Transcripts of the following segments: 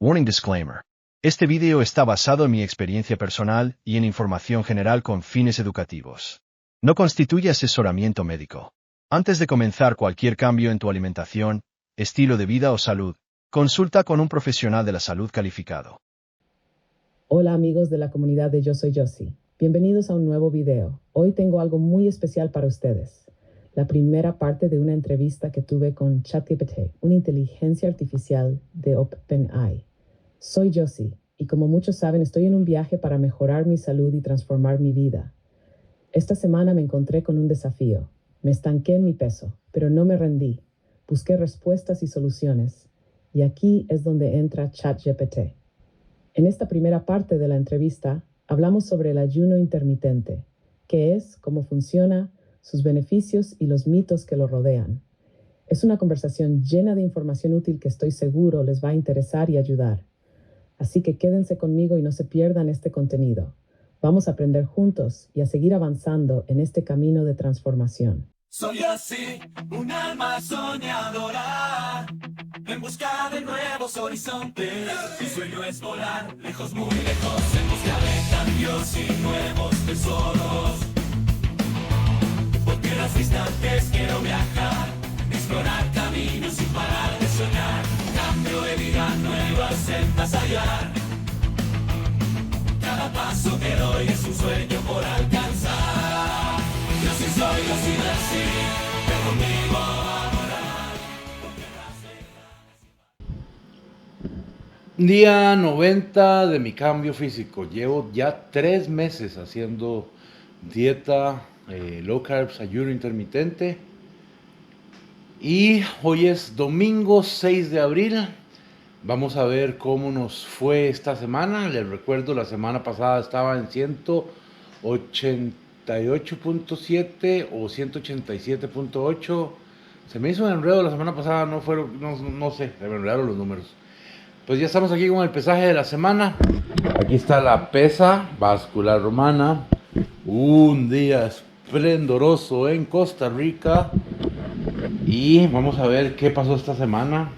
Warning disclaimer. Este video está basado en mi experiencia personal y en información general con fines educativos. No constituye asesoramiento médico. Antes de comenzar cualquier cambio en tu alimentación, estilo de vida o salud, consulta con un profesional de la salud calificado. Hola amigos de la comunidad de Yo Soy Josie. Bienvenidos a un nuevo video. Hoy tengo algo muy especial para ustedes. La primera parte de una entrevista que tuve con ChatGPT, una inteligencia artificial de OpenAI. Soy Josie, y como muchos saben, estoy en un viaje para mejorar mi salud y transformar mi vida. Esta semana me encontré con un desafío. Me estanqué en mi peso, pero no me rendí. Busqué respuestas y soluciones. Y aquí es donde entra ChatGPT. En esta primera parte de la entrevista, hablamos sobre el ayuno intermitente, qué es, cómo funciona, sus beneficios y los mitos que lo rodean. Es una conversación llena de información útil que estoy seguro les va a interesar y ayudar. Así que quédense conmigo y no se pierdan este contenido. Vamos a aprender juntos y a seguir avanzando en este camino de transformación. Soy así, un alma soñadora, en busca de nuevos horizontes. Mi sueño es volar, lejos, muy lejos, en busca de cambios y nuevos tesoros. Por tierras distantes quiero viajar, explorar caminos sin parar de soñar. Cambio de vida, nuevas sendas hallar. Cada paso que doy es un sueño por alcanzar. Yo sí soy, yo sí nací, ven conmigo a volar. Día 90 de mi cambio físico. Llevo ya 3 meses haciendo dieta, low carbs, ayuno intermitente. Y hoy es domingo 6 de abril. Vamos a ver cómo nos fue esta semana. Les recuerdo, la semana pasada estaba en 188.7 o 187.8. Se me hizo un enredo la semana pasada, no sé, se me enredaron los números. Pues ya estamos aquí con el pesaje de la semana. Aquí está la pesa báscula romana. Un día esplendoroso en Costa Rica. Y vamos a ver qué pasó esta semana.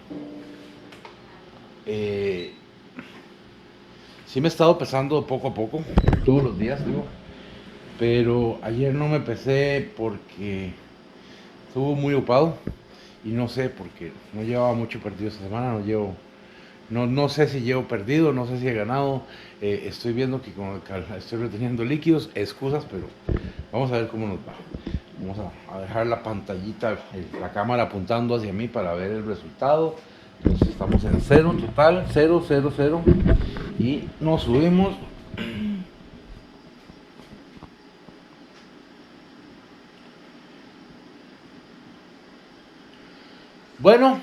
Sí me he estado pesando poco a poco, todos los días, digo. Pero ayer no me pesé porque estuve muy ocupado. Y no sé, porque no llevaba mucho perdido esta semana, no sé si llevo perdido, no sé si he ganado. Estoy viendo que estoy reteniendo líquidos, excusas, pero vamos a ver cómo nos va. Vamos a dejar la pantallita, la cámara apuntando hacia mí para ver el resultado. Entonces estamos en 0 total, 0, 0, 0. Y nos subimos. Bueno,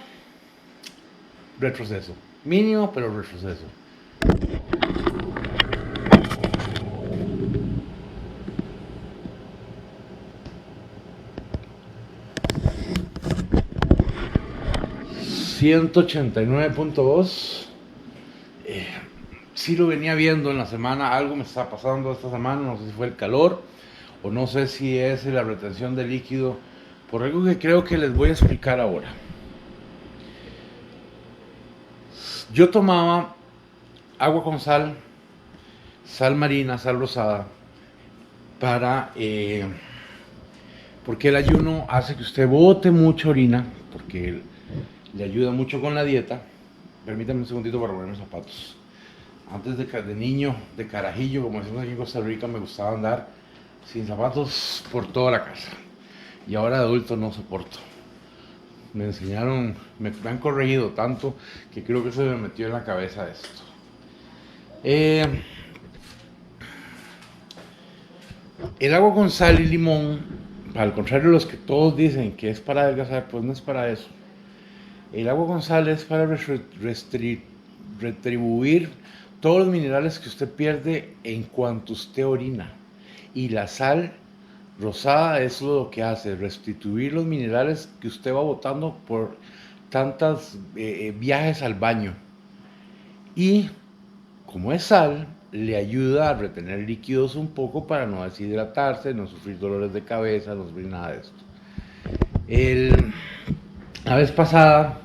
retroceso. Mínimo, pero retroceso. $189.2. Sí lo venía viendo en la semana, algo me está pasando esta semana, no sé si fue el calor o no sé si es la retención de líquido, por algo que creo que les voy a explicar ahora. Yo tomaba agua con sal, sal marina, sal rosada, porque el ayuno hace que usted bote mucha orina, porque le ayuda mucho con la dieta. Permítanme un segundito para poner mis zapatos. Antes de niño, de carajillo, como decimos aquí en Costa Rica, me gustaba andar sin zapatos por toda la casa. Y ahora de adulto no soporto. Me enseñaron, me han corregido tanto que creo que se me metió en la cabeza esto. El agua con sal y limón, al contrario de los que todos dicen que es para adelgazar, pues no es para eso. El agua con sal es para retribuir todos los minerales que usted pierde en cuanto usted orina. Y la sal rosada es lo que hace, restituir los minerales que usted va botando por tantos viajes al baño. Y como es sal, le ayuda a retener líquidos un poco para no deshidratarse, no sufrir dolores de cabeza, no sufrir nada de esto. La vez pasada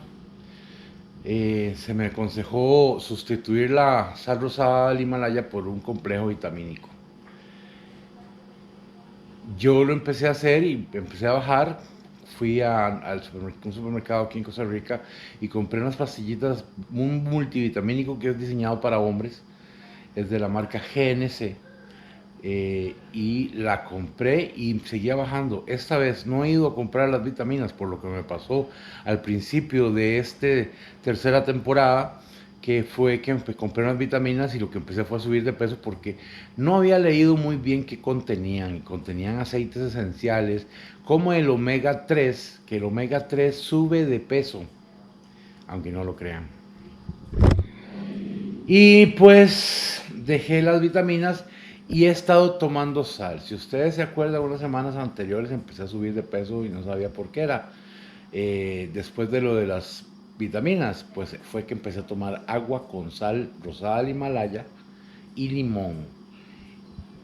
se me aconsejó sustituir la sal rosada del Himalaya por un complejo vitamínico. Yo lo empecé a hacer y empecé a bajar. Fui a un supermercado aquí en Costa Rica y compré unas pastillitas, un multivitamínico que es diseñado para hombres. Es de la marca GNC. Y la compré y seguía bajando. Esta vez no he ido a comprar las vitaminas por lo que me pasó al principio de esta tercera temporada, que fue que compré unas vitaminas y lo que empecé fue a subir de peso porque no había leído muy bien qué contenían, y contenían aceites esenciales como el omega 3, que el omega 3 sube de peso, aunque no lo crean. Y pues dejé las vitaminas y he estado tomando sal. Si ustedes se acuerdan, unas semanas anteriores empecé a subir de peso y no sabía por qué era. Después de lo de las vitaminas, pues fue que empecé a tomar agua con sal rosada del Himalaya y limón.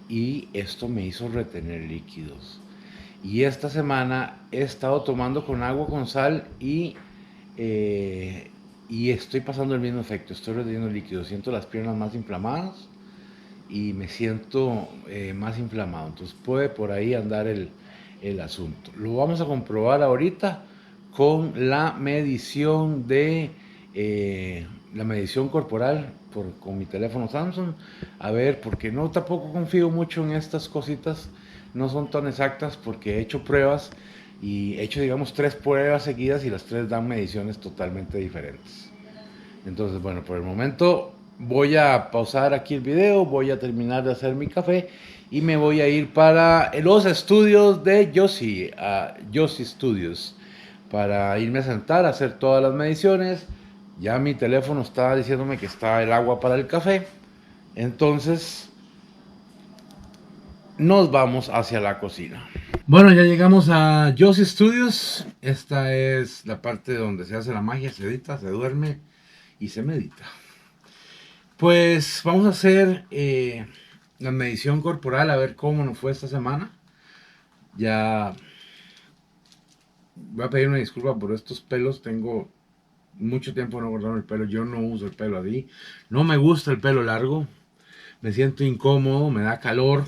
Y esto me hizo retener líquidos. Y esta semana he estado tomando con agua con sal y estoy pasando el mismo efecto. Estoy reteniendo líquidos. Siento las piernas más inflamadas y me siento más inflamado. Entonces puede por ahí andar el asunto. Lo vamos a comprobar ahorita con la medición de la medición corporal con mi teléfono Samsung. A ver, porque no tampoco confío mucho en estas cositas. No son tan exactas porque he hecho pruebas y he hecho, digamos, 3 pruebas seguidas y las 3 dan mediciones totalmente diferentes. Entonces, bueno, por el momento voy a pausar aquí el video, voy a terminar de hacer mi café y me voy a ir para los estudios de Josie, a Josie Studios, para irme a sentar a hacer todas las mediciones. Ya mi teléfono está diciéndome que está el agua para el café, entonces nos vamos hacia la cocina. Bueno, ya llegamos a Josie Studios. Esta es la parte donde se hace la magia, se edita, se duerme y se medita. Pues vamos a hacer la medición corporal, a ver cómo nos fue esta semana. Ya voy a pedir una disculpa por estos pelos. Tengo mucho tiempo no cortarme el pelo. Yo no uso el pelo así. No me gusta el pelo largo. Me siento incómodo, me da calor.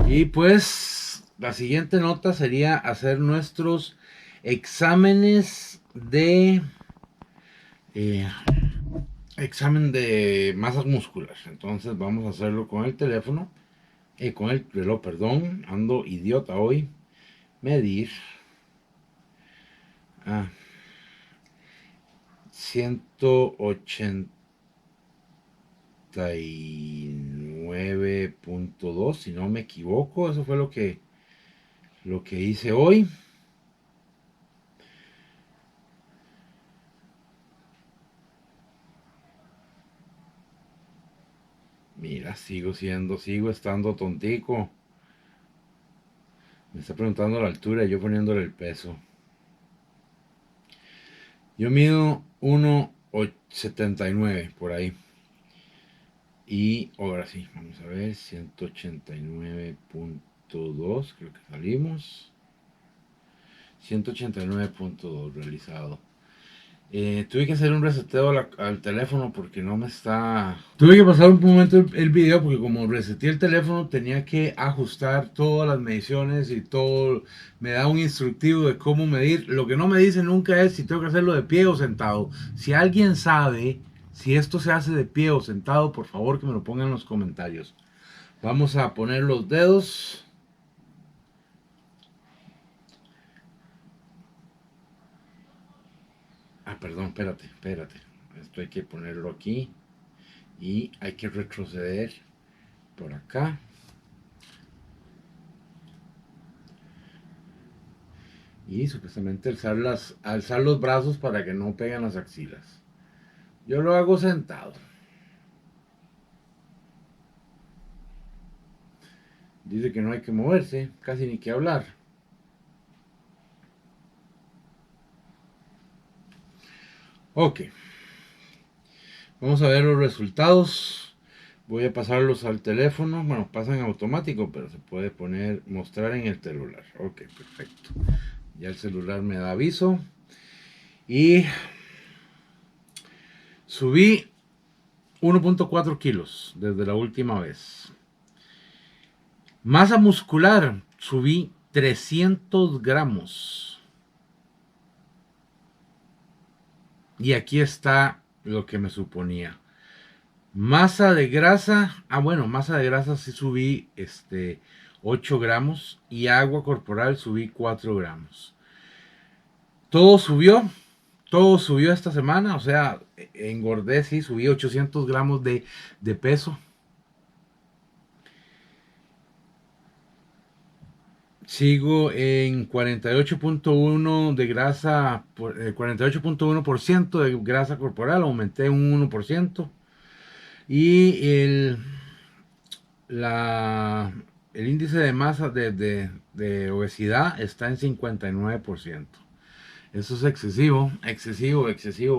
Y pues la siguiente nota sería hacer nuestros exámenes de examen de masas musculares. Entonces vamos a hacerlo con el teléfono, con el reloj, perdón, ando idiota hoy. Medir 189.2, si no me equivoco. Eso fue lo que hice hoy. Mira, sigo estando tontico. Me está preguntando la altura y yo poniéndole el peso. Yo mido 1,79 por ahí. Y ahora sí, vamos a ver, 189.2, creo que salimos. 189.2 realizado. Tuve que hacer un reseteo al teléfono porque no me está... Tuve que pasar un momento el video porque como reseteé el teléfono tenía que ajustar todas las mediciones y todo. Me da un instructivo de cómo medir. Lo que no me dice nunca es si tengo que hacerlo de pie o sentado. Si alguien sabe si esto se hace de pie o sentado, por favor que me lo pongan en los comentarios. Vamos a poner los dedos. Perdón, espérate. Esto hay que ponerlo aquí. Y hay que retroceder por acá. Y supuestamente alzar los brazos para que no peguen las axilas. Yo lo hago sentado. Dice que no hay que moverse, casi ni que hablar. Ok. Vamos a ver los resultados. Voy a pasarlos al teléfono. Bueno, pasan en automático, pero se puede mostrar en el celular. Ok, perfecto. Ya el celular me da aviso. Y Subí 1.4 kilos desde la última vez. Masa muscular, subí 300 gramos. Y aquí está lo que me suponía. Masa de grasa, masa de grasa sí subí 8 gramos y agua corporal subí 4 gramos. Todo subió esta semana, o sea, engordé, sí, subí 800 gramos de peso. Sigo en 48.1 de grasa, 48.1% de grasa corporal, aumenté un 1%. Y el índice de masa de obesidad está en 59%. Eso es excesivo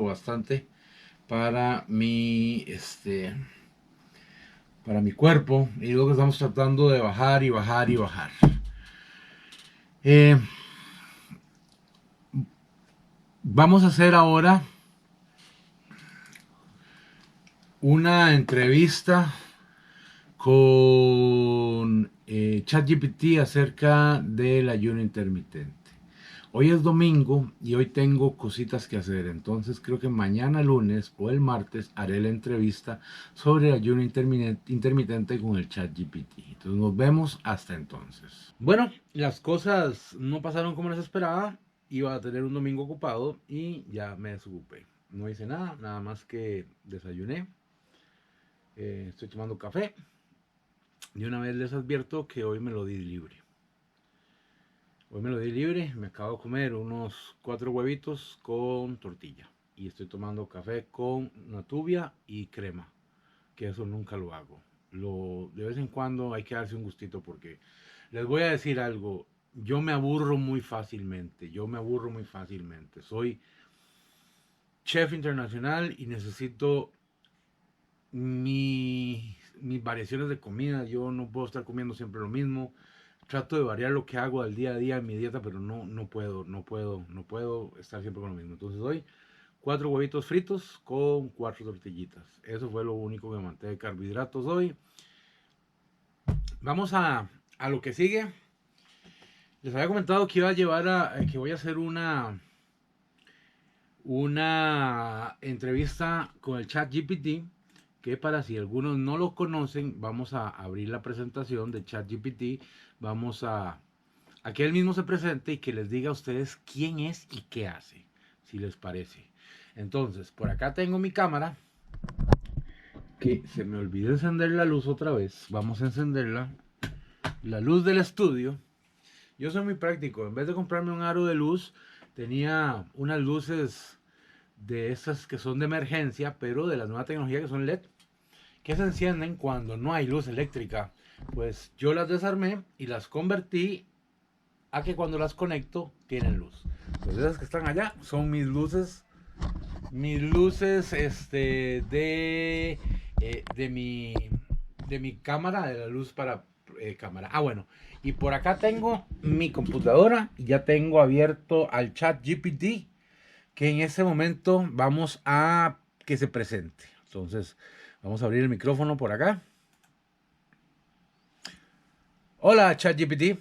bastante para para mi cuerpo. Y luego estamos tratando de bajar y bajar y bajar. Vamos a hacer ahora una entrevista con ChatGPT acerca del ayuno intermitente. Hoy es domingo y hoy tengo cositas que hacer, entonces creo que mañana lunes o el martes haré la entrevista sobre el ayuno intermitente con el ChatGPT. Entonces nos vemos hasta entonces. Bueno, las cosas no pasaron como las esperaba. Iba a tener un domingo ocupado y ya me desocupé. No hice nada más que desayuné. Estoy tomando café. De una vez les advierto que hoy me lo di libre. Me acabo de comer unos 4 huevitos con tortilla. Y estoy tomando café con natubia y crema. Que eso nunca lo hago. De vez en cuando hay que darse un gustito porque les voy a decir algo. Yo me aburro muy fácilmente. Soy chef internacional y necesito mis variaciones de comida. Yo no puedo estar comiendo siempre lo mismo. Trato de variar lo que hago al día a día en mi dieta, pero no puedo estar siempre con lo mismo. Entonces hoy 4 huevitos fritos con 4 tortillitas. Eso fue lo único que manté de carbohidratos hoy. Vamos a lo que sigue. Les había comentado que que voy a hacer una entrevista con el ChatGPT, que para si algunos no lo conocen, vamos a abrir la presentación de ChatGPT. Vamos a que él mismo se presente y que les diga a ustedes quién es y qué hace, si les parece. Entonces, por acá tengo mi cámara, que se me olvidó encender la luz otra vez. Vamos a encenderla. La luz del estudio. Yo soy muy práctico. En vez de comprarme un aro de luz, tenía unas luces de esas que son de emergencia, pero de la nueva tecnología, que son LED, que se encienden cuando no hay luz eléctrica. Pues yo las desarmé y las convertí a que cuando las conecto tienen luz. Pues esas que están allá son mis luces de mi cámara, de la luz para cámara. Bueno, y por acá tengo mi computadora y ya tengo abierto al ChatGPT, que en ese momento vamos a que se presente. Entonces vamos a abrir el micrófono por acá. Hola, ChatGPT.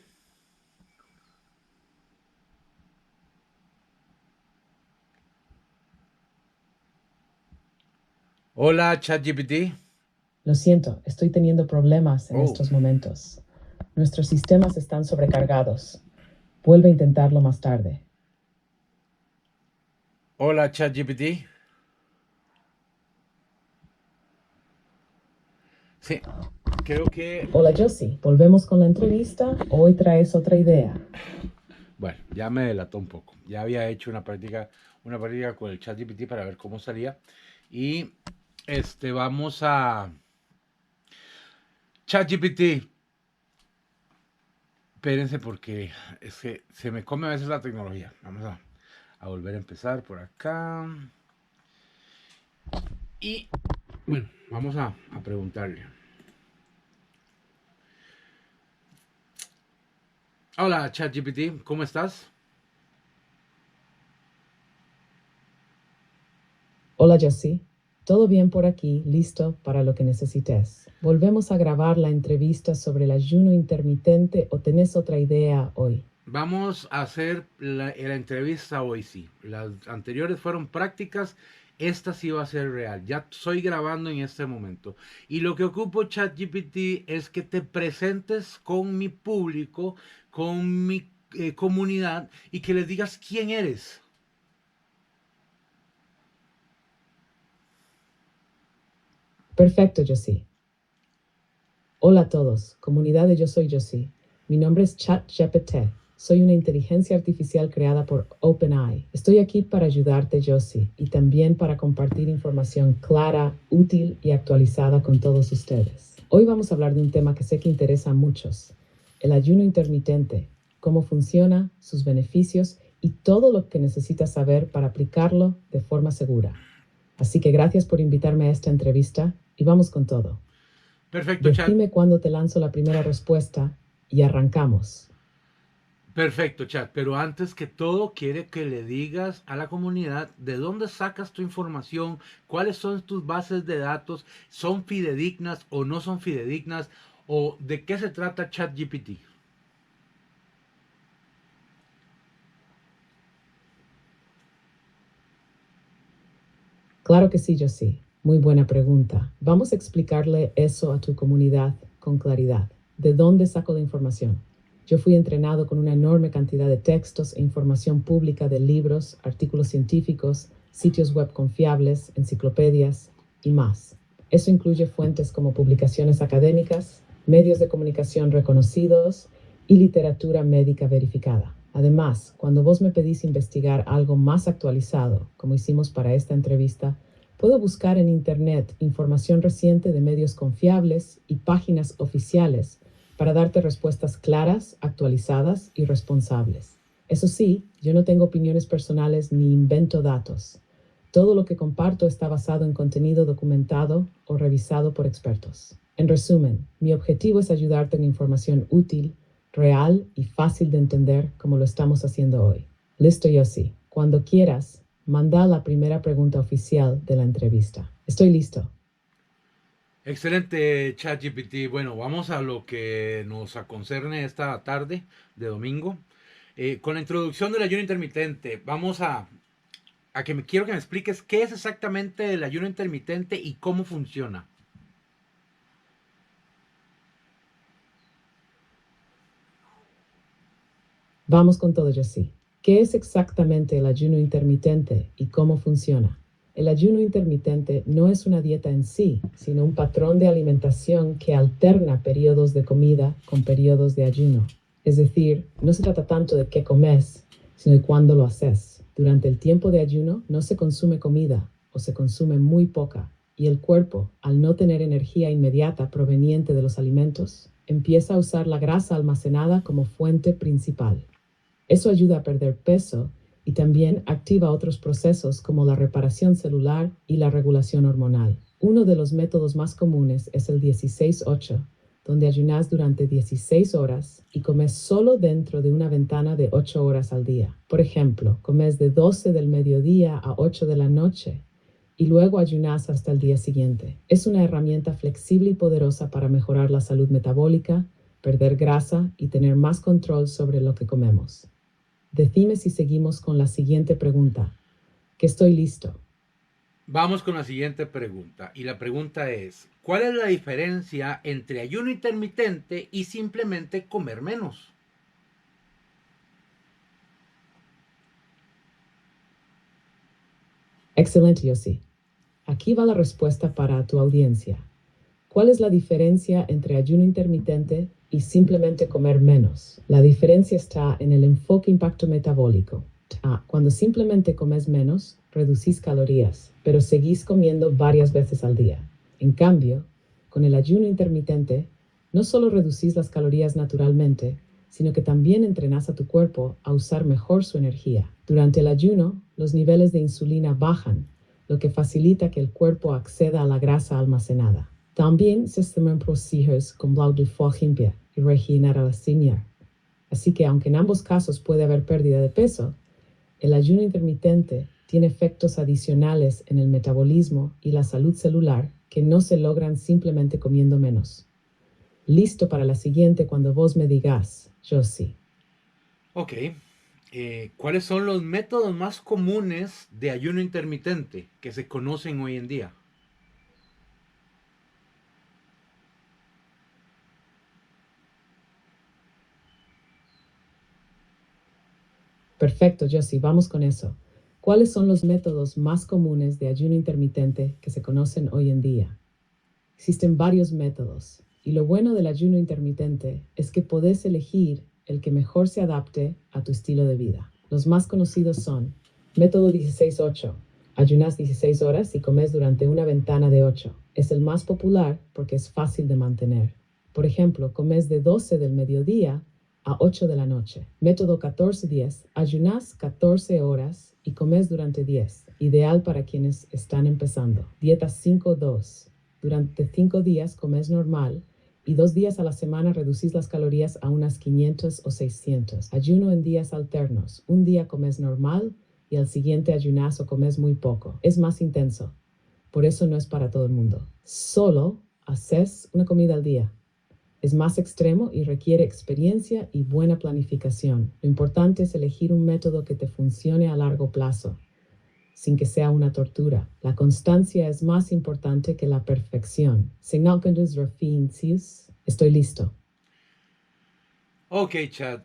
Hola, ChatGPT. Lo siento, estoy teniendo problemas en estos momentos. Nuestros sistemas están sobrecargados. Vuelve a intentarlo más tarde. Hola, ChatGPT. Sí, creo que... Hola, Josie. ¿Volvemos con la entrevista o hoy traes otra idea? Bueno, ya me delató un poco. Ya había hecho una práctica con el ChatGPT para ver cómo salía. Y vamos a... ChatGPT. Espérense porque es que se me come a veces la tecnología. Vamos a volver a empezar por acá. Y bueno, vamos a preguntarle. Hola, ChatGPT, ¿cómo estás? Hola, Josie. Todo bien por aquí, listo para lo que necesites. Volvemos a grabar la entrevista sobre el ayuno intermitente o tenés otra idea hoy. Vamos a hacer la entrevista hoy, sí. Las anteriores fueron prácticas, esta sí va a ser real. Ya estoy grabando en este momento. Y lo que ocupo ChatGPT es que te presentes con mi público, con mi comunidad y que les digas quién eres. Perfecto, Josie. Hola a todos, comunidad de Yo Soy Josie. Mi nombre es ChatGPT. Soy una inteligencia artificial creada por OpenAI. Estoy aquí para ayudarte, Josie, y también para compartir información clara, útil y actualizada con todos ustedes. Hoy vamos a hablar de un tema que sé que interesa a muchos, el ayuno intermitente, cómo funciona, sus beneficios y todo lo que necesitas saber para aplicarlo de forma segura. Así que gracias por invitarme a esta entrevista y vamos con todo. Perfecto, Chat. Dime cuándo te lanzo la primera respuesta y arrancamos. Perfecto, Chat. Pero antes que todo, quiere que le digas a la comunidad de dónde sacas tu información, cuáles son tus bases de datos, son fidedignas o no son fidedignas, o de qué se trata ChatGPT. Claro que sí, Josie. Muy buena pregunta. Vamos a explicarle eso a tu comunidad con claridad. ¿De dónde saco la información? Yo fui entrenado con una enorme cantidad de textos e información pública de libros, artículos científicos, sitios web confiables, enciclopedias y más. Eso incluye fuentes como publicaciones académicas, medios de comunicación reconocidos y literatura médica verificada. Además, cuando vos me pedís investigar algo más actualizado, como hicimos para esta entrevista, puedo buscar en Internet información reciente de medios confiables y páginas oficiales para darte respuestas claras, actualizadas y responsables. Eso sí, yo no tengo opiniones personales ni invento datos. Todo lo que comparto está basado en contenido documentado o revisado por expertos. En resumen, mi objetivo es ayudarte en información útil, real y fácil de entender como lo estamos haciendo hoy. Listo, Josie. Cuando quieras, manda la primera pregunta oficial de la entrevista. Estoy listo. Excelente, ChatGPT. Bueno, vamos a lo que nos concerne esta tarde de domingo. Con la introducción del ayuno intermitente, vamos a quiero que me expliques qué es exactamente el ayuno intermitente y cómo funciona. Vamos con todo, Josie. ¿Qué es exactamente el ayuno intermitente y cómo funciona? El ayuno intermitente no es una dieta en sí, sino un patrón de alimentación que alterna periodos de comida con periodos de ayuno. Es decir, no se trata tanto de qué comes, sino de cuándo lo haces. Durante el tiempo de ayuno no se consume comida o se consume muy poca, y el cuerpo, al no tener energía inmediata proveniente de los alimentos, empieza a usar la grasa almacenada como fuente principal. Eso ayuda a perder peso y también activa otros procesos como la reparación celular y la regulación hormonal. Uno de los métodos más comunes es el 16-8, donde ayunas durante 16 horas y comes solo dentro de una ventana de 8 horas al día. Por ejemplo, comes de 12 del mediodía a 8 de la noche y luego ayunas hasta el día siguiente. Es una herramienta flexible y poderosa para mejorar la salud metabólica, perder grasa y tener más control sobre lo que comemos. Decime si seguimos con la siguiente pregunta, que estoy listo. Vamos con la siguiente pregunta. Y la pregunta es, ¿cuál es la diferencia entre ayuno intermitente y simplemente comer menos? Excelente, Josie. Aquí va la respuesta para tu audiencia. ¿Cuál es la diferencia entre ayuno intermitente y simplemente comer menos? La diferencia está en el enfoque impacto metabólico. Cuando simplemente comes menos, reducís calorías, pero seguís comiendo varias veces al día. En cambio, con el ayuno intermitente, no solo reducís las calorías naturalmente, sino que también entrenás a tu cuerpo a usar mejor su energía. Durante el ayuno, los niveles de insulina bajan, lo que facilita que el cuerpo acceda a la grasa almacenada. También se toman procesos como la de limpia y regeneración. Así que aunque en ambos casos puede haber pérdida de peso, el ayuno intermitente tiene efectos adicionales en el metabolismo y la salud celular que no se logran simplemente comiendo menos. Listo para la siguiente cuando vos me digas, Josie. Ok. ¿Cuáles son los métodos más comunes de ayuno intermitente que se conocen hoy en día? Perfecto, Josie, vamos con eso. ¿Cuáles son los métodos más comunes de ayuno intermitente que se conocen hoy en día? Existen varios métodos, y lo bueno del ayuno intermitente es que podés elegir el que mejor se adapte a tu estilo de vida. Los más conocidos son método 16-8. Ayunas 16 horas y comes durante una ventana de 8. Es el más popular porque es fácil de mantener. Por ejemplo, comes de 12 del mediodía a 8 de la noche. Método 14-10. Ayunas 14 horas y comes durante 10. Ideal para quienes están empezando. Dieta 5-2. Durante 5 días comes normal y 2 días a la semana reducís las calorías a unas 500 o 600. Ayuno en días alternos. Un día comes normal y al siguiente ayunas o comes muy poco. Es más intenso. Por eso no es para todo el mundo. Solo haces una comida al día. Es más extremo y requiere experiencia y buena planificación. Lo importante es elegir un método que te funcione a largo plazo, sin que sea una tortura. La constancia es más importante que la perfección. Estoy listo. Ok, Chad.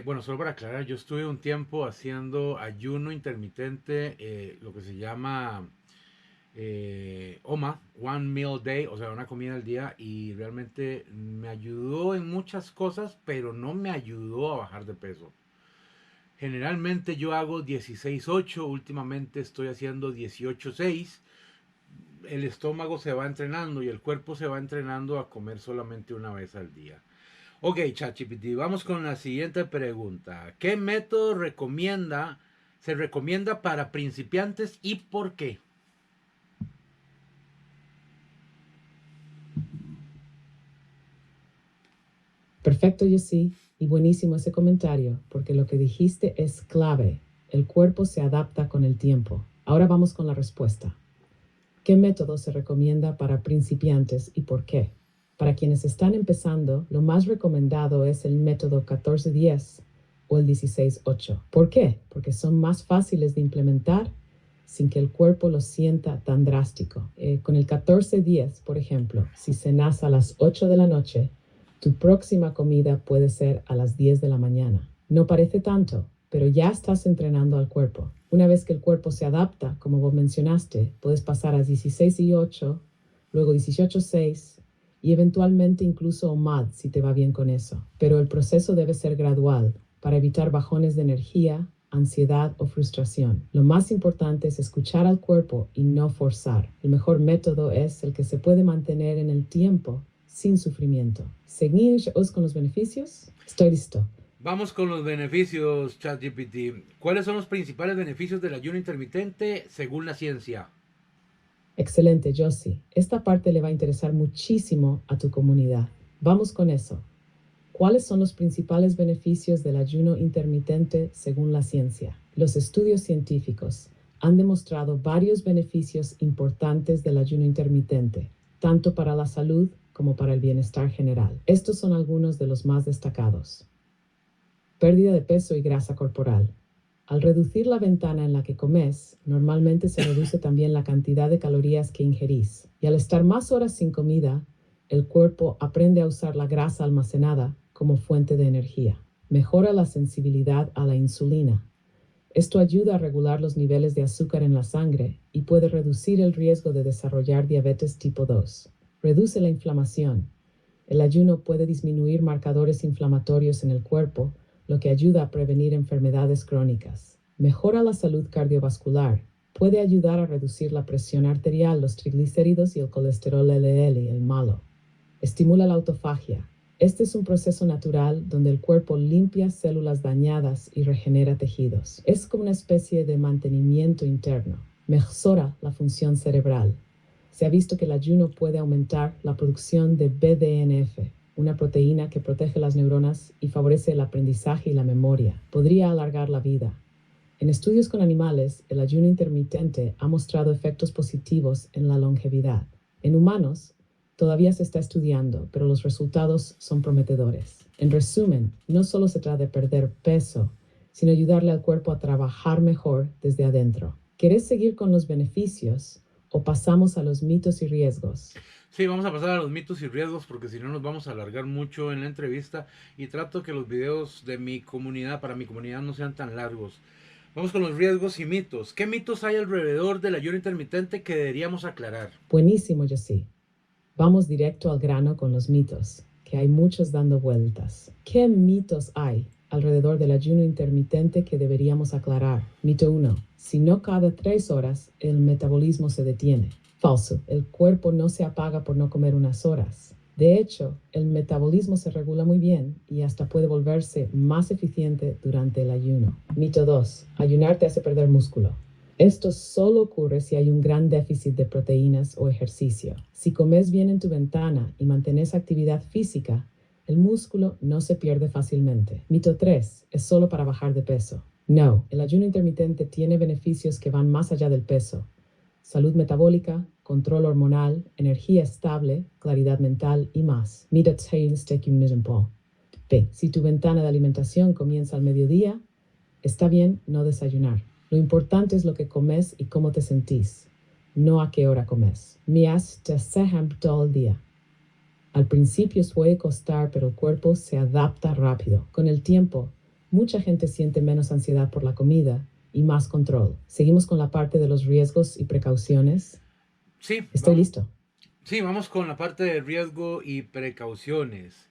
Bueno, solo para aclarar, yo estuve un tiempo haciendo ayuno intermitente, lo que se llama OMA, One Meal Day, o sea, una comida al día, y realmente me ayudó en muchas cosas, pero no me ayudó a bajar de peso. Generalmente yo hago 16-8, últimamente estoy haciendo 18-6. El estómago se va entrenando y el cuerpo se va entrenando a comer solamente una vez al día. Ok, ChatGPT, vamos con la siguiente pregunta. ¿Qué método se recomienda para principiantes y por qué? Perfecto, Jessy, y buenísimo ese comentario, porque lo que dijiste es clave. El cuerpo se adapta con el tiempo. Ahora vamos con la respuesta. ¿Qué método se recomienda para principiantes y por qué? Para quienes están empezando, lo más recomendado es el método 14-10 o el 16-8. ¿Por qué? Porque son más fáciles de implementar sin que el cuerpo lo sienta tan drástico. Con el 14-10, por ejemplo, si cenas a las 8 de la noche, tu próxima comida puede ser a las 10 de la mañana. No parece tanto, pero ya estás entrenando al cuerpo. Una vez que el cuerpo se adapta, como vos mencionaste, puedes pasar a 16-8, luego 18-6 y eventualmente incluso OMAD si te va bien con eso. Pero el proceso debe ser gradual para evitar bajones de energía, ansiedad o frustración. Lo más importante es escuchar al cuerpo y no forzar. El mejor método es el que se puede mantener en el tiempo sin sufrimiento. ¿Seguimos con los beneficios? Estoy listo. Vamos con los beneficios, ChatGPT. ¿Cuáles son los principales beneficios del ayuno intermitente según la ciencia? Excelente, Josie. Esta parte le va a interesar muchísimo a tu comunidad. Vamos con eso. ¿Cuáles son los principales beneficios del ayuno intermitente según la ciencia? Los estudios científicos han demostrado varios beneficios importantes del ayuno intermitente, tanto para la salud como para el bienestar general. Estos son algunos de los más destacados. Pérdida de peso y grasa corporal. Al reducir la ventana en la que comes, normalmente se reduce también la cantidad de calorías que ingerís. Y al estar más horas sin comida, el cuerpo aprende a usar la grasa almacenada como fuente de energía. Mejora la sensibilidad a la insulina. Esto ayuda a regular los niveles de azúcar en la sangre y puede reducir el riesgo de desarrollar diabetes tipo 2. Reduce la inflamación. El ayuno puede disminuir marcadores inflamatorios en el cuerpo, lo que ayuda a prevenir enfermedades crónicas. Mejora la salud cardiovascular. Puede ayudar a reducir la presión arterial, los triglicéridos y el colesterol LDL, el malo. Estimula la autofagia. Este es un proceso natural donde el cuerpo limpia células dañadas y regenera tejidos. Es como una especie de mantenimiento interno. Mejora la función cerebral. Se ha visto que el ayuno puede aumentar la producción de BDNF, una proteína que protege las neuronas y favorece el aprendizaje y la memoria. Podría alargar la vida. En estudios con animales, el ayuno intermitente ha mostrado efectos positivos en la longevidad. En humanos, todavía se está estudiando, pero los resultados son prometedores. En resumen, no solo se trata de perder peso, sino ayudarle al cuerpo a trabajar mejor desde adentro. ¿Querés seguir con los beneficios o pasamos a los mitos y riesgos? Sí, vamos a pasar a los mitos y riesgos porque si no nos vamos a alargar mucho en la entrevista y trato que los videos de mi comunidad, para mi comunidad, no sean tan largos. Vamos con los riesgos y mitos. ¿Qué mitos hay alrededor del ayuno intermitente que deberíamos aclarar? Buenísimo, Jessy. Vamos directo al grano con los mitos, que hay muchos dando vueltas. ¿Qué mitos hay alrededor del ayuno intermitente que deberíamos aclarar? Mito 1. Si no cada 3 horas, el metabolismo se detiene. Falso. El cuerpo no se apaga por no comer unas horas. De hecho, el metabolismo se regula muy bien y hasta puede volverse más eficiente durante el ayuno. Mito 2. Ayunar te hace perder músculo. Esto solo ocurre si hay un gran déficit de proteínas o ejercicio. Si comes bien en tu ventana y mantienes actividad física, el músculo no se pierde fácilmente. Mito 3. Es solo para bajar de peso. No, el ayuno intermitente tiene beneficios que van más allá del peso. Salud metabólica, control hormonal, energía estable, claridad mental y más. Mito 3. B. Si tu ventana de alimentación comienza al mediodía, está bien no desayunar. Lo importante es lo que comes y cómo te sentís, no a qué hora comes. Mias te seham todo el día. Al principio puede costar, pero el cuerpo se adapta rápido. Con el tiempo, mucha gente siente menos ansiedad por la comida y más control. Seguimos con la parte de los riesgos y precauciones. Sí, Estoy listo. Sí, vamos con la parte de riesgo y precauciones.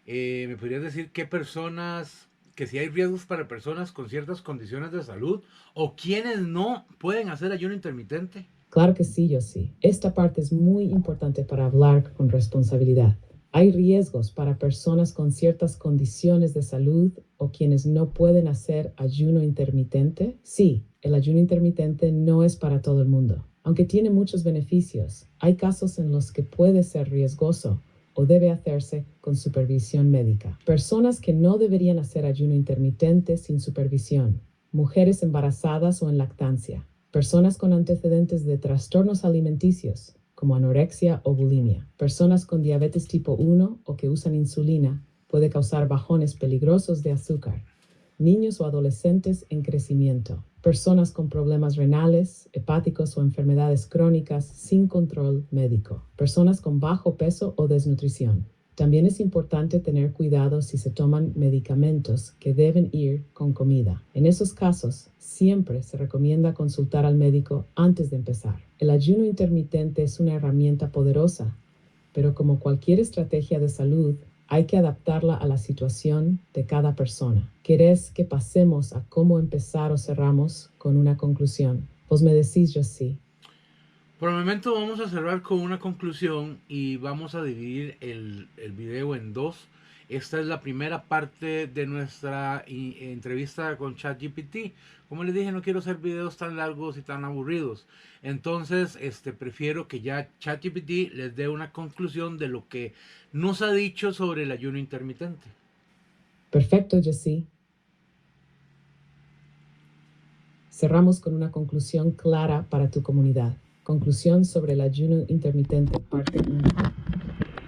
¿Me podrías decir qué personas, que si hay riesgos para personas con ciertas condiciones de salud o quienes no pueden hacer ayuno intermitente? Claro que sí, yo sí. Esta parte es muy importante para hablar con responsabilidad. Hay riesgos para personas con ciertas condiciones de salud o quienes no pueden hacer ayuno intermitente. Sí, el ayuno intermitente no es para todo el mundo. Aunque tiene muchos beneficios, hay casos en los que puede ser riesgoso o debe hacerse con supervisión médica. Personas que no deberían hacer ayuno intermitente sin supervisión. Mujeres embarazadas o en lactancia. Personas con antecedentes de trastornos alimenticios, como anorexia o bulimia. Personas con diabetes tipo 1 o que usan insulina puede causar bajones peligrosos de azúcar. Niños o adolescentes en crecimiento. Personas con problemas renales, hepáticos o enfermedades crónicas sin control médico. Personas con bajo peso o desnutrición. También es importante tener cuidado si se toman medicamentos que deben ir con comida. En esos casos, siempre se recomienda consultar al médico antes de empezar. El ayuno intermitente es una herramienta poderosa, pero como cualquier estrategia de salud, hay que adaptarla a la situación de cada persona. ¿Querés que pasemos a cómo empezar o cerramos con una conclusión? Vos me decís, yo sí. Por el momento vamos a cerrar con una conclusión y vamos a dividir el video en dos. Esta es la primera parte de nuestra entrevista con ChatGPT. Como les dije, no quiero hacer videos tan largos y tan aburridos. Entonces, prefiero que ya ChatGPT les dé una conclusión de lo que nos ha dicho sobre el ayuno intermitente. Perfecto, Jessie. Cerramos con una conclusión clara para tu comunidad. Conclusión sobre el ayuno intermitente, parte 1.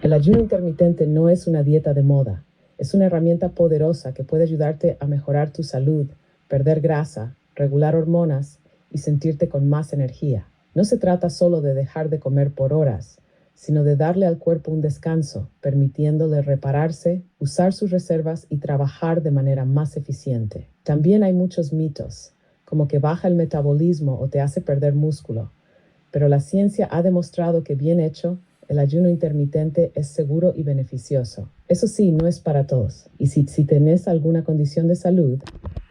El ayuno intermitente no es una dieta de moda. Es una herramienta poderosa que puede ayudarte a mejorar tu salud, perder grasa, regular hormonas y sentirte con más energía. No se trata solo de dejar de comer por horas, sino de darle al cuerpo un descanso, permitiéndole repararse, usar sus reservas y trabajar de manera más eficiente. También hay muchos mitos, como que baja el metabolismo o te hace perder músculo. Pero la ciencia ha demostrado que bien hecho, el ayuno intermitente es seguro y beneficioso. Eso sí, no es para todos. Y si tenés alguna condición de salud,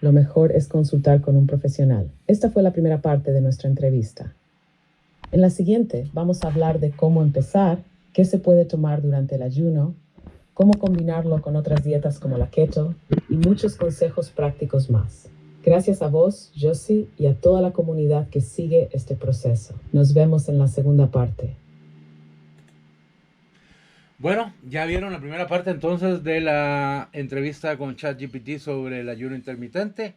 lo mejor es consultar con un profesional. Esta fue la primera parte de nuestra entrevista. En la siguiente vamos a hablar de cómo empezar, qué se puede tomar durante el ayuno, cómo combinarlo con otras dietas como la keto y muchos consejos prácticos más. Gracias a vos, Josie, y a toda la comunidad que sigue este proceso. Nos vemos en la segunda parte. Bueno, ya vieron la primera parte entonces de la entrevista con ChatGPT sobre el ayuno intermitente.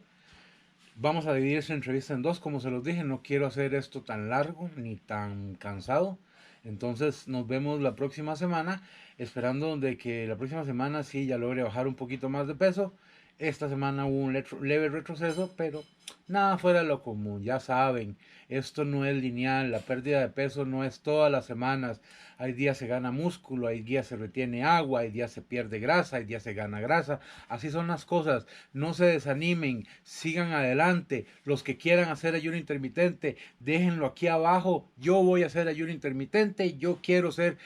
Vamos a dividir esta entrevista en dos, como se los dije, no quiero hacer esto tan largo ni tan cansado. Entonces nos vemos la próxima semana, esperando de que la próxima semana sí ya logre bajar un poquito más de peso. Esta semana hubo un leve retroceso, pero nada fuera de lo común. Ya saben, esto no es lineal, la pérdida de peso no es todas las semanas. Hay días se gana músculo, hay días se retiene agua, hay días se pierde grasa, hay días se gana grasa. Así son las cosas. No se desanimen, sigan adelante. Los que quieran hacer ayuno intermitente, déjenlo aquí abajo. Yo voy a hacer ayuno intermitente, yo quiero ser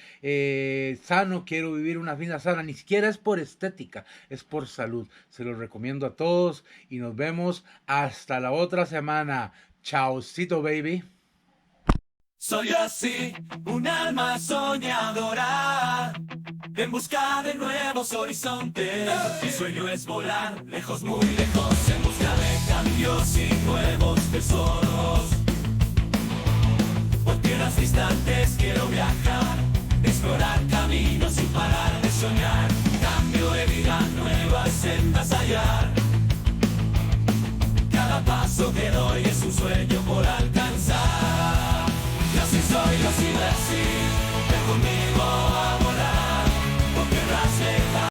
sano, quiero vivir una vida sana. Ni siquiera es por estética, es por salud. Se los recomiendo a todos y nos vemos hasta la otra semana. Chaucito, baby. Soy así, un alma soñadora, en busca de nuevos horizontes. Mi sueño es volar, lejos, muy lejos, en busca de cambios y nuevos tesoros. Por tierras distantes quiero viajar, explorar caminos sin parar de soñar.